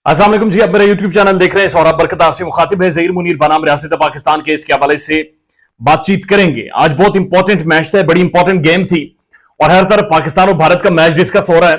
अस्सलाम वालेकुम जी, आप मेरा यूट्यूब चैनल देख रहे हैं। सौरभ बरकत आपसे मुखातिब है। ज़हीर मुनीर बनाम रियासत पाकिस्तान के इसके हवाले से बातचीत करेंगे। आज बहुत इंपॉर्टेंट मैच था, बड़ी इंपॉर्टेंट गेम थी और हर तरफ पाकिस्तान और भारत का मैच डिस्कस हो रहा है।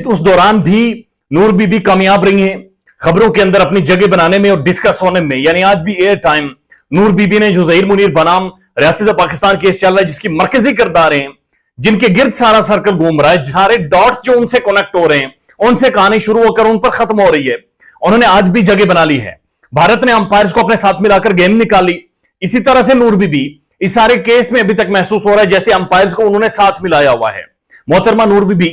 उस दौरान भी नूर बीबी कामयाब रही हैं खबरों के अंदर अपनी जगह बनाने में और डिस्कस होने में। यानी आज भी एयर टाइम नूर बीबी ने, जो ज़हीर मुनीर बनाम रियासत पाकिस्तान केस चल रहा है, जिसकी मरकजी किरदार हैं, जिनके गिर्द सारा सर्कल घूम रहा है, सारे डॉट्स जो उनसे कनेक्ट हो रहे हैं, उनसे कहानी शुरू होकर उन पर खत्म हो रही है। उन्होंने आज भी जगह बना ली है। भारत ने अंपायर्स को अपने साथ मिलाकर गेम निकाली। इसी तरह से नूर बीबी इस सारे केस में अभी तक महसूस हो रहा है जैसे अंपायर्स को उन्होंने साथ मिलाया हुआ है। मोहतरमा नूर बीबी,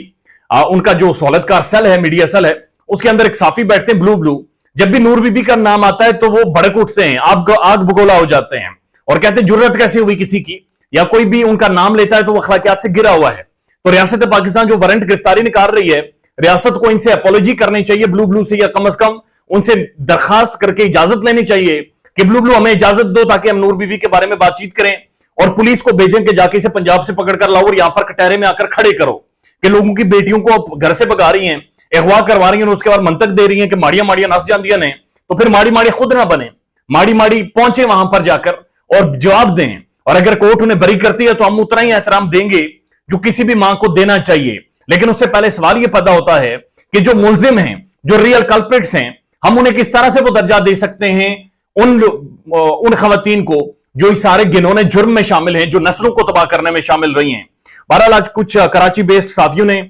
उनका जो सहूलतकार सेल है, मीडिया सेल है, उसके अंदर एक साफी बैठते हैं ब्लू। जब भी नूर बीबी का नाम आता है तो वो भड़क उठते हैं, आग बगोला हो जाते हैं और कहते हैं जुर्रत कैसे हुई किसी की, या कोई भी उनका नाम लेता है तो वो अखलाकियात से गिरा हुआ है। तो रियासत पाकिस्तान जो वारंट गिरफ्तारी निकाल रही है, रियासत को इनसे अपॉलॉजी करनी चाहिए ब्लू से, या कम से कम उनसे दरखास्त करके इजाजत लेनी चाहिए कि ब्लू हमें इजाजत दो ताकि हम नूर बीबी के बारे में बातचीत करें, और पुलिस को भेजें कि जाके इसे पंजाब से पकड़कर लाओ और यहां पर कटहरे में आकर खड़े करो कि लोगों की बेटियों को घर से भगा रही हैं, अगवा करवा रही हैं और उसके बाद मंतक दे रही हैं कि माड़ियां नस जांदियां ने, तो फिर माड़ी खुद ना बने, माड़ी पहुंचे वहां पर जाकर और जवाब दें। और अगर कोर्ट उन्हें बरी करती है तो हम उतना ही एहतराम देंगे जो किसी भी मां को देना चाहिए। लेकिन उससे पहले सवाल यह पैदा होता है कि जो मुलजिम हैं, जो रियल कल्प्रिट्स हैं, हम उन्हें किस तरह से वो दर्जा दे सकते हैं उन खवातीन को जो इस सारे गिनौने जुर्म में शामिल हैं, जो नस्लों को तबाह करने में शामिल रही हैं। बहरहाल आज कुछ कराची बेस्ड साथियों ने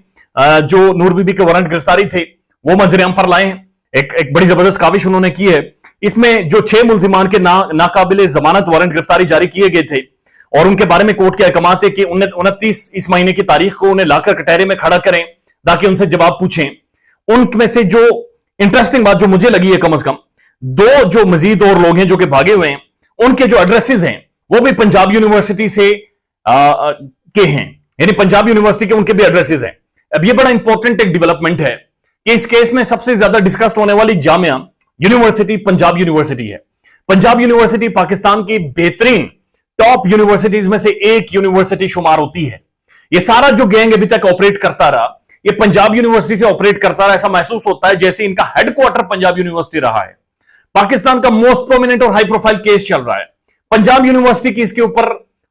जो नूर बीबी के वारंट गिरफ्तारी थे वो मंजर-ए-आम पर लाए हैं। एक बड़ी जबरदस्त काविश उन्होंने की है। इसमें जो 6 मुलजिमान के नाकाबिले जमानत वारंट गिरफ्तारी जारी किए गए थे और उनके बारे में कोर्ट के अहकामात है कि 29 इस महीने की तारीख को उन्हें लाकर कटहरे में खड़ा करें ताकि उनसे जवाब पूछें। उनमें से जो इंटरेस्टिंग बात जो मुझे लगी है, कम से कम 2 जो मजीद और लोग हैं जो कि भागे हुए हैं, उनके जो एड्रेसेस हैं वो भी पंजाब यूनिवर्सिटी से के हैं, यानी पंजाब यूनिवर्सिटी के उनके भी एड्रेसेस हैं। अब ये बड़ा इंपॉर्टेंट एक डेवलपमेंट है कि इस केस में सबसे ज्यादा डिस्कस्ड होने वाली जामिया यूनिवर्सिटी पंजाब यूनिवर्सिटी है। पंजाब यूनिवर्सिटी पाकिस्तान की बेहतरीन टॉप यूनिवर्सिटीज में से एक यूनिवर्सिटी शुमार होती है। ये सारा जो गैंग अभी तक ऑपरेट करता रहा, ये पंजाब यूनिवर्सिटी से ऑपरेट करता रहा। ऐसा महसूस होता है जैसे इनका हेडक्वार्टर पंजाब यूनिवर्सिटी रहा है। पाकिस्तान का मोस्ट प्रोमिनेंट और हाई प्रोफाइल केस चल रहा है। पंजाब यूनिवर्सिटी की इसके ऊपर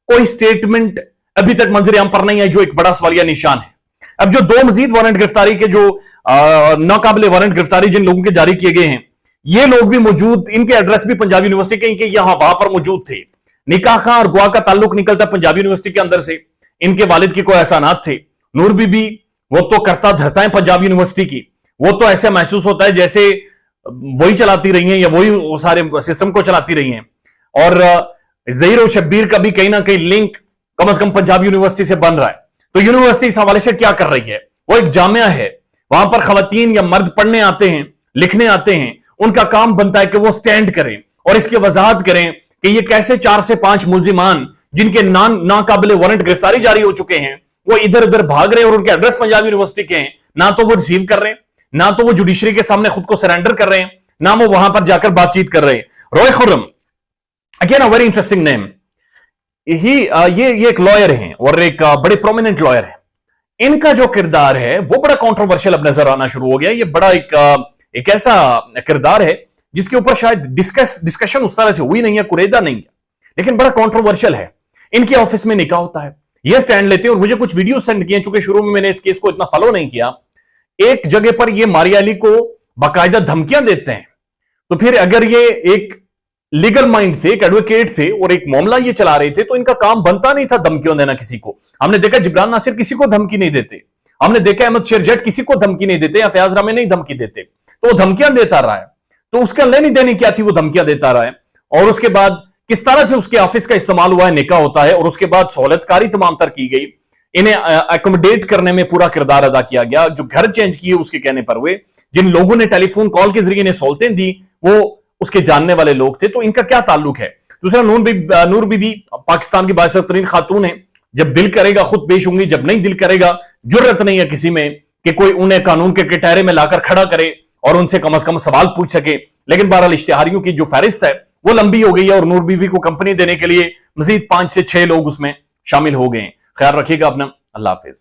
कोई स्टेटमेंट अभी तक मंजर-ए-आम पर नहीं है, जो एक बड़ा सवालिया निशान है। अब जो 2 मजीद वारंट गिरफ्तारी के जो नाकाबिले वारंट गिरफ्तारी जिन लोगों के जारी किए गए हैं, ये लोग भी मौजूद, इनके एड्रेस भी पंजाब यूनिवर्सिटी के यहां वहां पर मौजूद थे। निकाह खां और गुआ का ताल्लुक निकलता पंजाब यूनिवर्सिटी के अंदर से। इनके वालिद के कोई एहसानात थे। नूर बीबी वो तो करता धरता है पंजाब यूनिवर्सिटी की, वो तो ऐसे महसूस होता है जैसे वही चलाती रही हैं या वही वो सारे सिस्टम को चलाती रही हैं। और ज़हीर और शब्बीर का भी कहीं ना कहीं लिंक कम से कम पंजाब यूनिवर्सिटी से बन रहा है। तो यूनिवर्सिटी इस हवाले से क्या कर रही है? वो एक जामिया है, वहां पर खवातीन या मर्द पढ़ने आते हैं, लिखने आते हैं, उनका काम बनता है कि वो स्टैंड करें और इसकी वजाहत करें कि ये कैसे 4 से 5 मुलजिमान जिनके नाकाबिले वारंट गिरफ्तारी जारी हो चुके हैं, वो इधर उधर भाग रहे हैं और उनके एड्रेस पंजाब यूनिवर्सिटी के हैं। ना तो वो रिसीव कर रहे हैं, ना तो वो जुडिशरी के सामने खुद को सरेंडर कर रहे हैं, ना वो वहां पर जाकर बातचीत कर रहे हैं। Roy Khurram, again a very interesting name. ये एक लॉयर हैं और एक बड़े प्रोमिनेंट लॉयर है। इनका जो किरदार है वो बड़ा कंट्रोवर्शियल अब नजर आना शुरू हो गया। ये बड़ा एक ऐसा किरदार है जिसके ऊपर शायद डिस्कशन उस तरह से हुई नहीं है, कुरेदा नहीं है, लेकिन बड़ा कंट्रोवर्शियल है। इनके ऑफिस में निकाह होता है, ये स्टैंड लेते हैं और मुझे कुछ वीडियो सेंड किए, चूंकि शुरू में मैंने इस केस को इतना फॉलो नहीं किया। एक जगह पर ये मारिया अली को बाकायदा धमकियां देते हैं। तो फिर अगर ये एक लीगल माइंड थे, एक एडवोकेट थे और एक मामला ये चला रहे थे, तो इनका काम बनता नहीं था धमकियों देना किसी को। हमने देखा जिब्रान नासिर किसी को धमकी नहीं देते, हमने देखा अहमद शेरजट किसी को धमकी नहीं देते, या फयाज रामे नहीं धमकी देते, तो वो धमकियां देता रहा है। तो उसका लेनी देनी क्या थी? वो धमकियां देता रहा है। और उसके बाद किस तरह से उसके ऑफिस का इस्तेमाल हुआ है, निकाह होता है, और उसके बाद सहूलतकारी तमाम तर की गई, इन्हें अकोमोडेट करने में पूरा किरदार अदा किया गया। जो घर चेंज किए उसके कहने पर हुए, जिन लोगों ने टेलीफोन कॉल के जरिए इन्हें सहूलतें दी वो उसके जानने वाले लोग थे। तो इनका क्या ताल्लुक है? दूसरा, नूर बीबी पाकिस्तान की बाइज़्ज़त खातून है। जब दिल करेगा खुद पेश होंगी, जब नहीं दिल करेगा जुर्रत नहीं है किसी में कि कोई उन्हें कानून के कटहरे में लाकर खड़ा करे और उनसे कम से कम सवाल पूछ सके। लेकिन बहरहाल इश्तिहारियों की जो फहरिस्त है वो लंबी हो गई है और नूर बीबी को कंपनी देने के लिए मजीद 5 से 6 लोग उसमें शामिल हो गए हैं। ख्याल रखिएगा अपना। अल्लाह हाफिज।